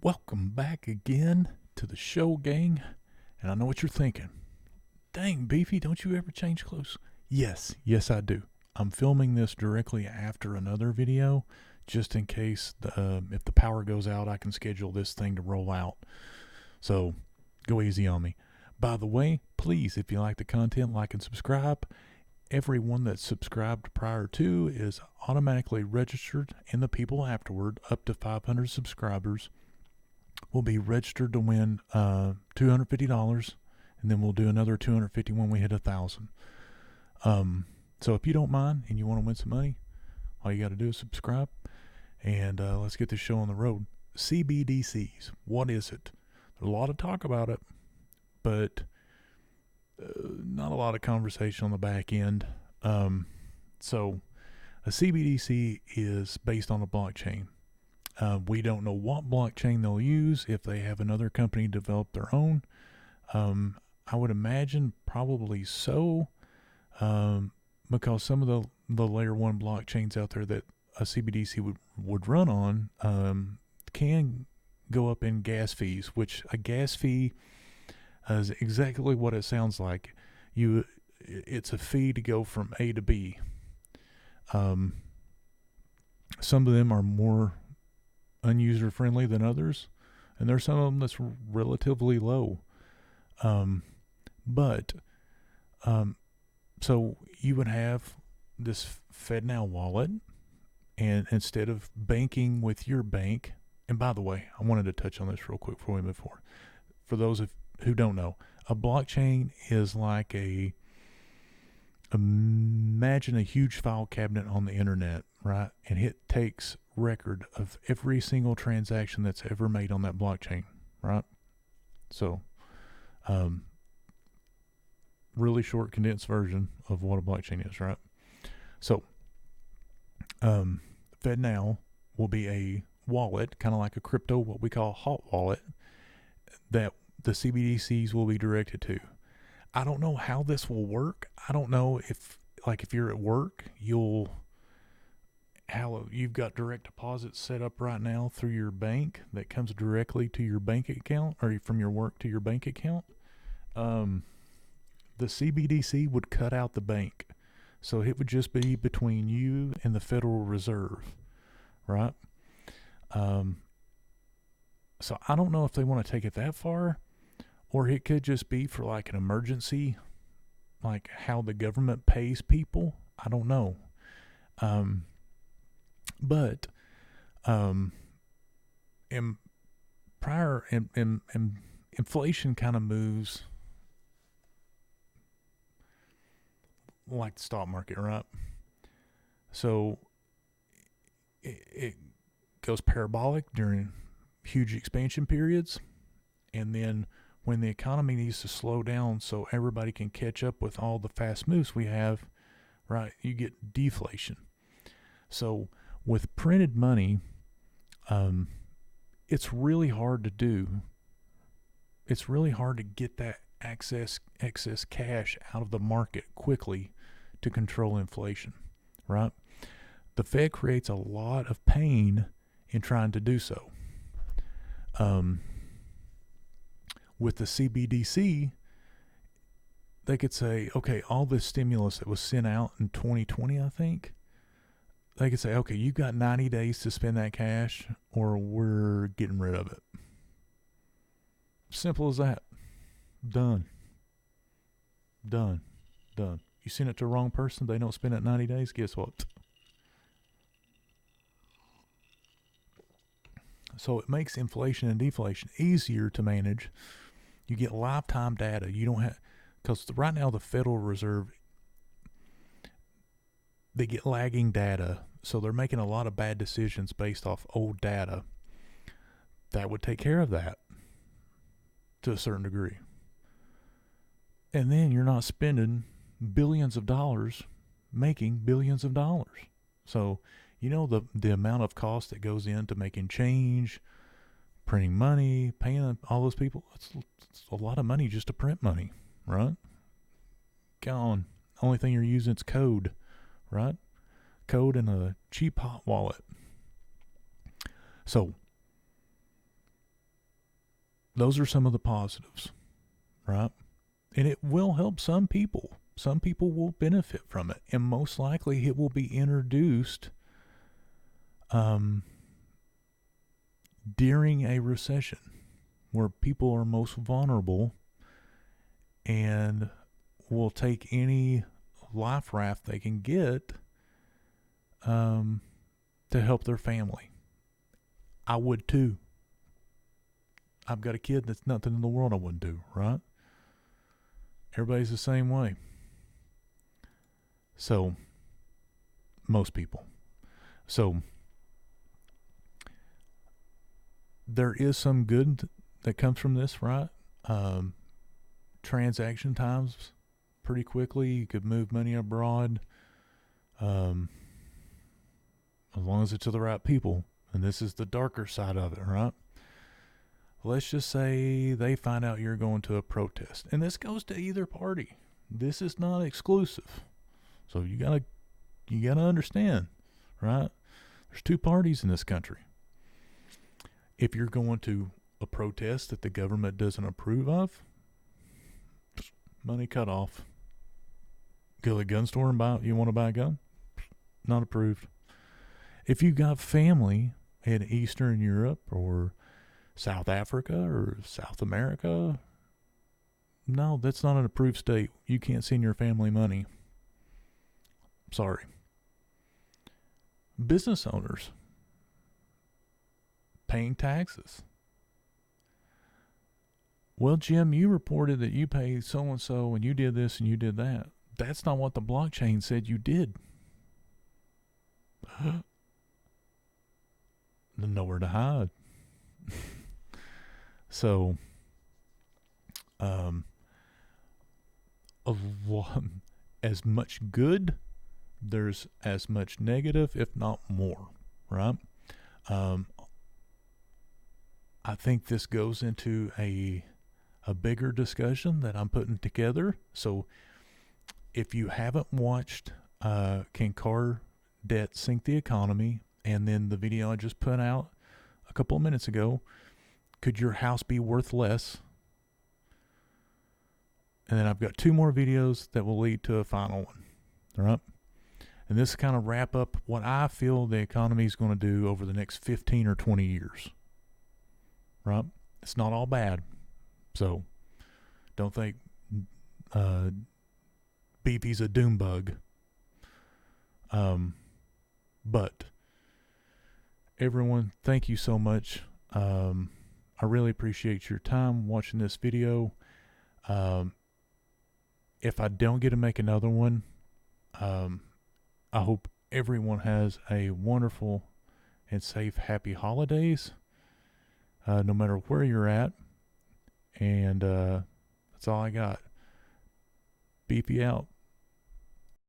Welcome back again to the show, gang. And I know what you're thinking. Dang, Beefy, don't you ever change clothes? Yes, I do. I'm filming this directly after another video, just in case if the power goes out, I can schedule this thing to roll out. So go easy on me. By the way, please, if you like the content, like and subscribe. Everyone that's subscribed prior to is automatically registered, and the people afterward, up to 500 subscribers, will be registered to win $250, and then we'll do another $250 when we hit 1,000. So if you don't mind and you want to win some money, all you got to do is subscribe, and let's get this show on the road. CBDCs, what is it? There's a lot of talk about it, but not a lot of conversation on the back end. So a CBDC is based on a blockchain. We don't know what blockchain they'll use, if they have another company develop their own. I would imagine probably so, because some of the layer 1 blockchains out there that a CBDC would run on can go up in gas fees, which a gas fee is exactly what it sounds like. It's a fee to go from A to B. Some of them are more unuser friendly than others, and there's some of them that's relatively low. So you would have this FedNow wallet, and instead of banking with your bank, and by the way, I wanted to touch on this real quick before we move forward. For those who don't know, a blockchain is like imagine a huge file cabinet on the internet, right? And it takes record of every single transaction that's ever made on that blockchain, right? So, really short, condensed version of what a blockchain is, right? So, FedNow will be a wallet, kind of like a crypto, what we call a hot wallet, that the CBDCs will be directed to. I don't know how this will work. I don't know if you're at work, you've got direct deposits set up right now through your bank that comes directly to your bank account, or from your work to your bank account. The CBDC would cut out the bank, so it would just be between you and the Federal Reserve, right? So I don't know if they want to take it that far, or it could just be for like an emergency, like how the government pays people. I don't know. But inflation kind of moves like the stock market, right? So it goes parabolic during huge expansion periods, and then when the economy needs to slow down so everybody can catch up with all the fast moves we have, right, you get deflation. So with printed money, it's really hard to do. It's really hard to get that excess cash out of the market quickly to control inflation, right? The Fed creates a lot of pain in trying to do so. With the CBDC, they could say, okay, all this stimulus that was sent out in 2020, I think, they could say, okay, you've got 90 days to spend that cash, or we're getting rid of it. Simple as that. Done. You send it to the wrong person, they don't spend it 90 days, guess what? So it makes inflation and deflation easier to manage. You get lifetime data. You don't have, because right now the Federal Reserve, they get lagging data, so they're making a lot of bad decisions based off old data. That would take care of that to a certain degree. And then you're not spending billions of dollars making billions of dollars. So, you know, the amount of cost that goes into making change, printing money, paying all those people, it's a lot of money just to print money, right? Gone. Only thing you're using is code, right? Code and a cheap hot wallet. So those are some of the positives, right? And it will help some people. Some people will benefit from it, and most likely it will be introduced during a recession where people are most vulnerable and will take any life raft they can get to help their family. I would too. I've got a kid that's nothing in the world I wouldn't do, right? Everybody's the same way. So, most people. So, there is some good that comes from this, right? Transaction times pretty quickly. You could move money abroad as long as it's to the right people. And this is the darker side of it, right? Let's just say they find out you're going to a protest. And this goes to either party. This is not exclusive. So you gotta understand, right? There's two parties in this country. If you're going to a protest that the government doesn't approve of, money cut off. Go to the gun store and you want to buy a gun? Not approved. If you got family in Eastern Europe or South Africa or South America, no, that's not an approved state. You can't send your family money. Sorry. Business owners paying taxes. Well, Jim, you reported that you paid so-and-so and you did this and you did that. That's not what the blockchain said you did. Nowhere to hide. So, as much good, there's as much negative, if not more, right? I think this goes into a bigger discussion that I'm putting together. So if you haven't watched Can Car Debt Sink the Economy, and then the video I just put out a couple of minutes ago, Could Your House Be Worth Less? And then I've got 2 more videos that will lead to a final one. All right? And this kind of wrap up what I feel the economy is going to do over the next 15 or 20 years. Right? It's not all bad. So don't think Beefy's a doom bug. But everyone, thank you so much. I really appreciate your time watching this video. If I don't get to make another one, I hope everyone has a wonderful and safe, happy holidays, no matter where you're at. And that's all I got. Beefy out.